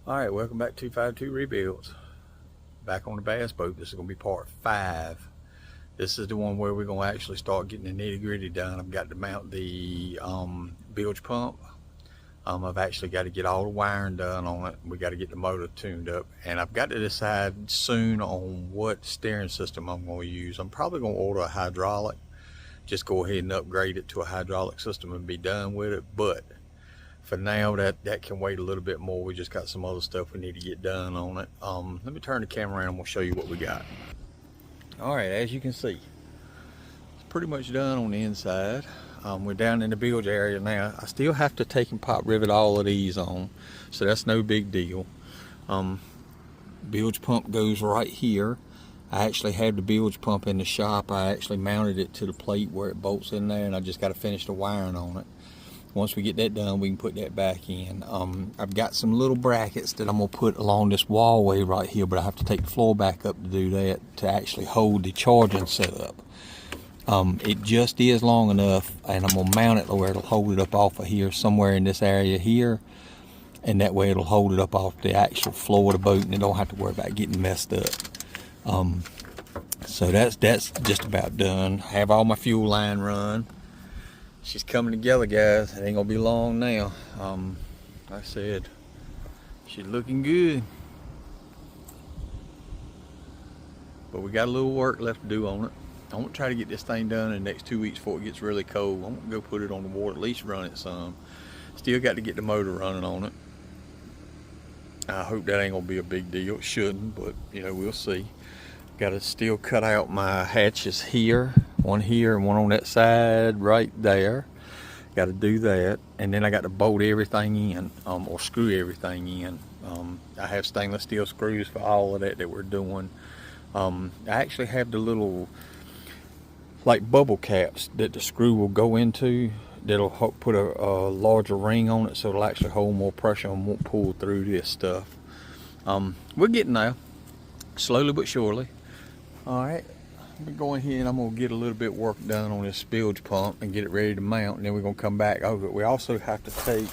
Alright, welcome back to 252 Rebuilds. Back on the bass boat. This is going to be part 5. This is the one where we're going to actually start getting the nitty gritty done. I've got to mount the bilge pump. I've actually got to get all the wiring done on it. We got to get the motor tuned up. And I've got to decide soon on what steering system I'm going to use. I'm probably going to order a hydraulic. Just go ahead and upgrade it to a hydraulic system and be done with it. But for now, that can wait a little bit more. We just got some other stuff we need to get done on it. Let me turn the camera around and we'll show you what we got. All right, as you can see, it's pretty much done on the inside. We're down in the bilge area now. I still have to take and pop rivet all of these on, so that's no big deal. Bilge pump goes right here. I actually have the bilge pump in the shop. I actually mounted it to the plate where it bolts in there, and I just got to finish the wiring on it. Once we get that done, we can put that back in. I've got some little brackets that I'm going to put along this wallway right here, but I have to take the floor back up to do that, to actually hold the charging setup. It just is long enough, and I'm going to mount it where it'll hold it up off of here, somewhere in this area here, and that way it'll hold it up off the actual floor of the boat, and it don't have to worry about getting messed up. So that's just about done. I have all my fuel line run. She's coming together, guys. It ain't gonna be long now. Like I said, she's looking good, but we got a little work left to do on it. I want to try to get this thing done in the next 2 weeks before it gets really cold. I want to go put it on the water, at least run it some. Still got to get the motor running on it. I hope that ain't gonna be a big deal. It shouldn't, but you know, we'll see. Got to still cut out my hatches here, one here and one on that side right there. Got to do that, and then I got to bolt everything in, or screw everything in. I have stainless steel screws for all of that we're doing. I actually have the little like bubble caps that the screw will go into. That'll put a larger ring on it, so it'll actually hold more pressure and won't pull through this stuff. We're getting there, slowly but surely. All right, I'm going here and I'm gonna get a little bit work done on this bilge pump and get it ready to mount, and then we're gonna come back over it. We also have to take,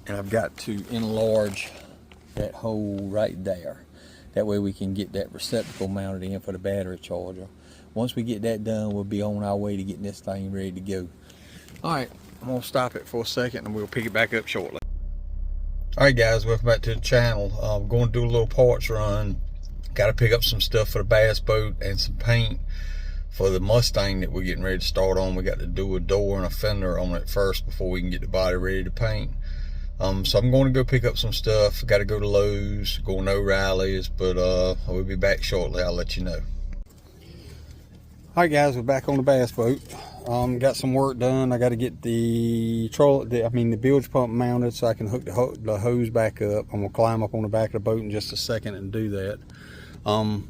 and I've got to enlarge that hole right there. That way we can get that receptacle mounted in for the battery charger. Once we get that done, we'll be on our way to getting this thing ready to go. All right, I'm gonna stop it for a second and we'll pick it back up shortly. All right, guys, welcome back to the channel. I'm going to do a little parts run. Got to pick up some stuff for the bass boat and some paint for the Mustang that we're getting ready to start on. We got to do a door and a fender on it first before we can get the body ready to paint. So I'm going to go pick up some stuff. Got to go to Lowe's, going to O'Reilly's, but we'll be back shortly. I'll let you know. All right, guys, we're back on the bass boat. Got some work done. I got to get the bilge pump mounted so I can hook the hose back up. I'm gonna climb up on the back of the boat in just a second and do that.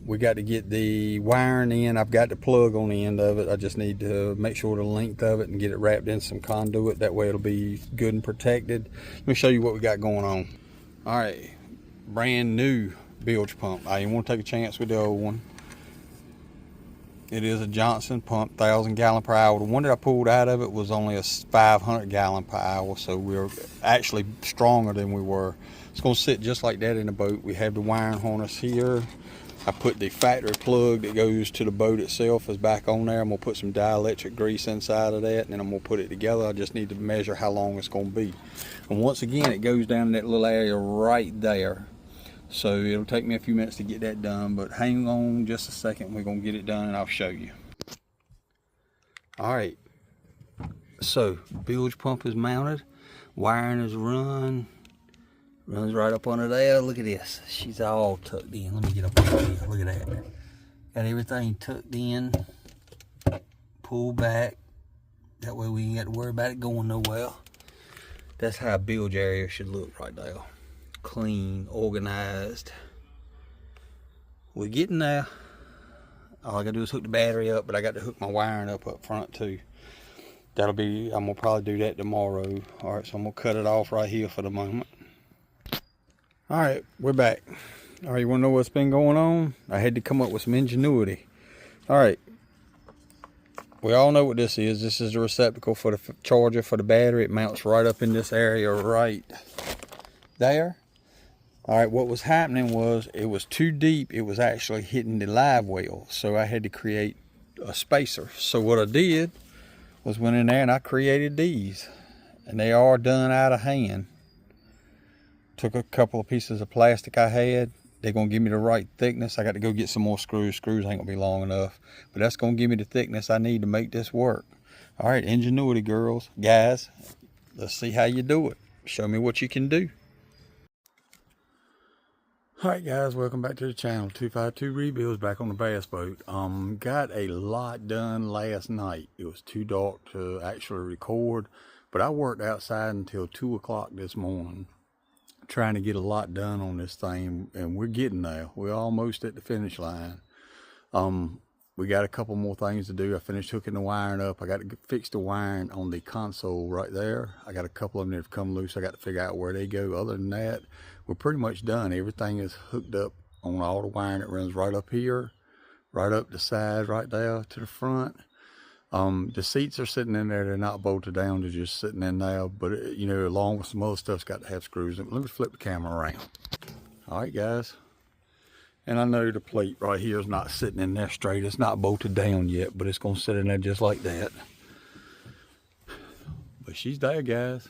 We got to get the wiring in. I've got the plug on the end of it. I just need to make sure the length of it and get it wrapped in some conduit. That way it'll be good and protected. Let me show you what we got going on. All right, brand new bilge pump. I didn't want to take a chance with the old one. It is a Johnson pump, 1,000 gallon per hour. The one that I pulled out of it was only a 500 gallon per hour, so we're actually stronger than we were. It's going to sit just like that in the boat. We have the wiring harness here. I put the factory plug that goes to the boat itself is back on there. I'm going to put some dielectric grease inside of that, and then I'm going to put it together. I just need to measure how long it's going to be. And once again, it goes down in that little area right there. So it'll take me a few minutes to get that done, but hang on just a second. We're going to get it done and I'll show you. All right, so bilge pump is mounted, wiring is runs right up under there. Look at this, she's all tucked in. Let me get up on here. Look at that. Got everything tucked in, pull back. That way we ain't got to worry about it going nowhere. That's how a bilge area should look right there. Clean, organized. We're getting there. All I gotta do is hook the battery up, but I got to hook my wiring up front too. I'm gonna probably do that tomorrow. All right, so I'm gonna cut it off right here for the moment. All right, we're back. All right, you wanna know what's been going on? I had to come up with some ingenuity. All right, we all know what this is. This is the receptacle for the charger for the battery. It mounts right up in this area right there. All right, what was happening was it was too deep. It was actually hitting the live well, so I had to create a spacer. So what I did was went in there and I created these, and they are done out of hand. Took a couple of pieces of plastic I had. They're gonna give me the right thickness. I got to go get some more screws. Screws ain't gonna be long enough, but that's gonna give me the thickness I need to make this work. All right, ingenuity, girls, guys. Let's see how you do it. Show me what you can do. All right, guys, welcome back to the channel. 252 Rebuilds, back on the bass boat. Got a lot done last night. It was too dark to actually record, but I worked outside until 2 o'clock this morning trying to get a lot done on this thing, and we're getting there. We're almost at the finish line. We got a couple more things to do. I finished hooking the wiring up. I got to fix the wiring on the console right there. I got a couple of them that have come loose. I got to figure out where they go. Other than that, we're pretty much done. Everything is hooked up on all the wiring that runs right up here, right up the side, right there to the front. The seats are sitting in there. They're not bolted down. They're just sitting in there. But, you know, along with some other stuff's got to have screws in it. Let me flip the camera around. All right, guys. And I know the plate right here is not sitting in there straight. It's not bolted down yet, but it's going to sit in there just like that. But she's there, guys.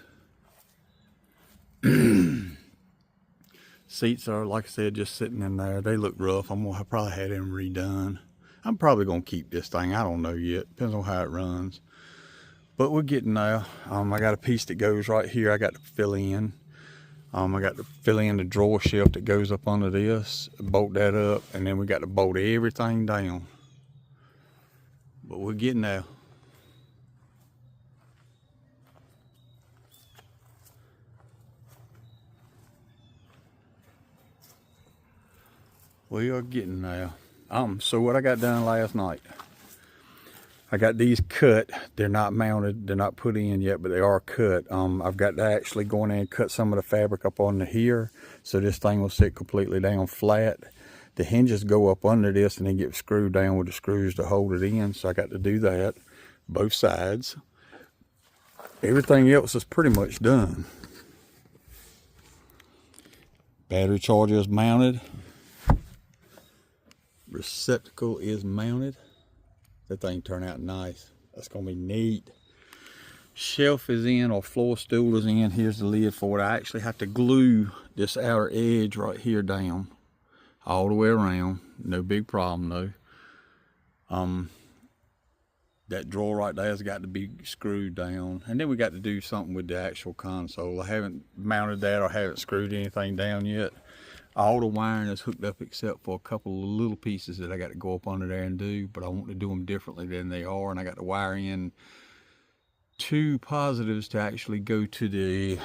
Seats are, like I said, just sitting in there. They look rough. I'm going to probably have them redone. I'm probably going to keep this thing. I don't know yet. Depends on how it runs. But we're getting there. I got a piece that goes right here. I got to fill in. I got to fill in the drawer shelf that goes up under this, bolt that up, and then we got to bolt everything down. But we're getting there. We are getting there. So what I got done last night, I got these cut. They're not mounted, they're not put in yet, but they are cut. I've got to actually go in there and cut some of the fabric up under here, so this thing will sit completely down flat. The hinges go up under this and then get screwed down with the screws to hold it in, so I got to do that, both sides. Everything else is pretty much done. Battery charger is mounted. Receptacle is mounted. That thing turned out nice. That's gonna be neat. Shelf is in, or floor stool is in. Here's the lid for it. I actually have to glue this outer edge right here down all the way around. No big problem though. That drawer right there has got to be screwed down, and then we got to do something with the actual console. I haven't mounted that or haven't screwed anything down yet. All the wiring is hooked up except for a couple of little pieces that I got to go up under there and do, but I want to do them differently than they are, and I got to wire in 2 positives to actually go to the,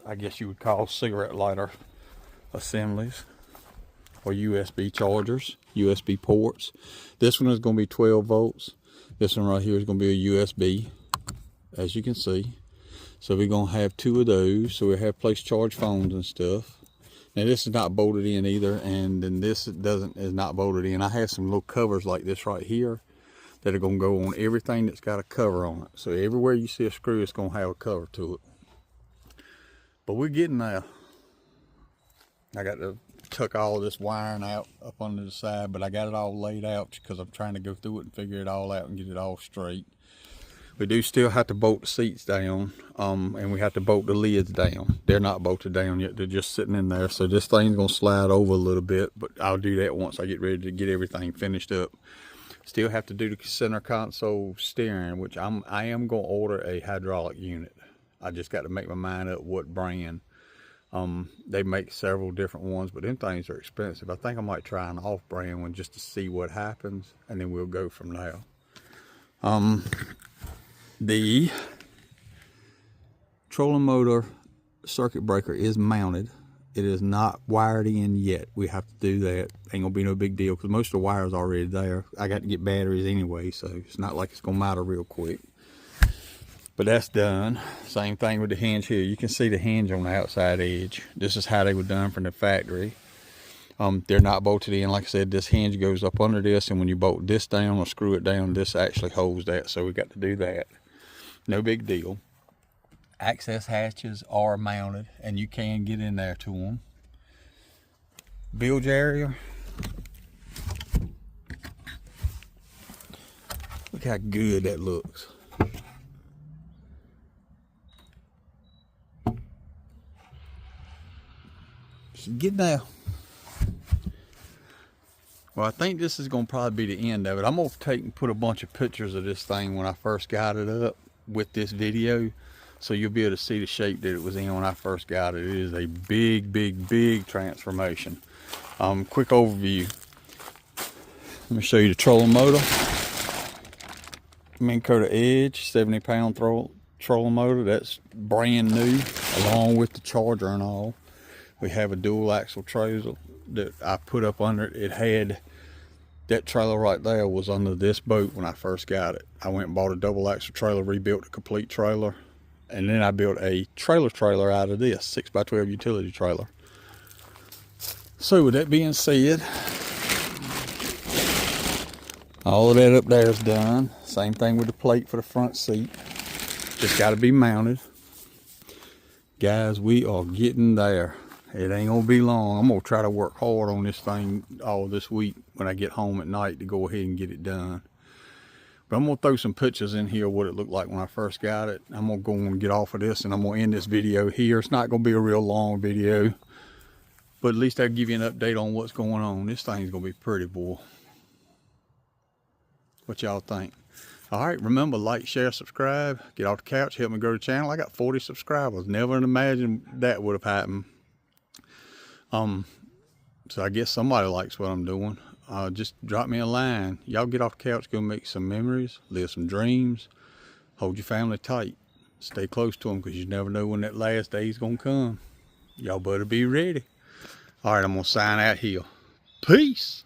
I guess you would call cigarette lighter assemblies, or USB chargers, USB ports. This one is going to be 12 volts. This one right here is going to be a USB, as you can see. So we're going to have 2 of those, so we have place to charge phones and stuff. Now this is not bolted in either, and then this is not bolted in. I have some little covers like this right here that are going to go on everything that's got a cover on it. So everywhere you see a screw, it's going to have a cover to it. But we're getting there. I got to tuck all of this wiring out up under the side, but I got it all laid out because I'm trying to go through it and figure it all out and get it all straight. We do still have to bolt the seats down, and we have to bolt the lids down. They're not bolted down yet, they're just sitting in there. So this thing's gonna slide over a little bit, but I'll do that once I get ready to get everything finished up. Still have to do the center console steering, which I am gonna order a hydraulic unit. I just got to make my mind up what brand. They make several different ones, but them things are expensive. I think I might try an off-brand one just to see what happens, and then we'll go from there. The trolling motor circuit breaker is mounted. It is not wired in yet. We have to do that. Ain't gonna be no big deal because most of the wires are already there. I got to get batteries anyway, so it's not like it's gonna matter real quick. But that's done. Same thing with the hinge here. You can see the hinge on the outside edge. This is how they were done from the factory. They're not bolted in. Like I said, this hinge goes up under this, and when you bolt this down or screw it down, this actually holds that. So we got to do that. No big deal. Access hatches are mounted, and you can get in there to them. bilge area. Look how good that looks. Get down. Well, I think this is going to probably be the end of it. I'm going to take and put a bunch of pictures of this thing when I first got it up with this video, so you'll be able to see the shape that it was in when I first got it. It is a big transformation. Quick overview. Let me show you the trolling motor. Minn Kota Edge, 70-pound trolling motor. That's brand new, along with the charger and all. We have a dual axle trailer that I put up under it. It had, that trailer right there was under this boat when I first got it. I went and bought a double axle trailer, rebuilt a complete trailer, and then I built a trailer out of this 6x12 utility trailer. So with that being said, all of that up there is done. Same thing with the plate for the front seat. Just got to be mounted. Guys, we are getting there. It ain't gonna be long. I'm gonna try to work hard on this thing all this week when I get home at night to go ahead and get it done. But I'm gonna throw some pictures in here of what it looked like when I first got it. I'm gonna go and get off of this, and I'm gonna end this video here. It's not gonna be a real long video, but at least I'll give you an update on what's going on. This thing's gonna be pretty, boy. What y'all think? All right, remember, like, share, subscribe. Get off the couch, help me grow the channel. I got 40 subscribers. Never imagined that would have happened. So I guess somebody likes what I'm doing. Just drop me a line. Y'all get off the couch, go make some memories, live some dreams, hold your family tight, stay close to them, because you never know when that last day is gonna come. Y'all better be ready. All right, I'm gonna sign out here. Peace.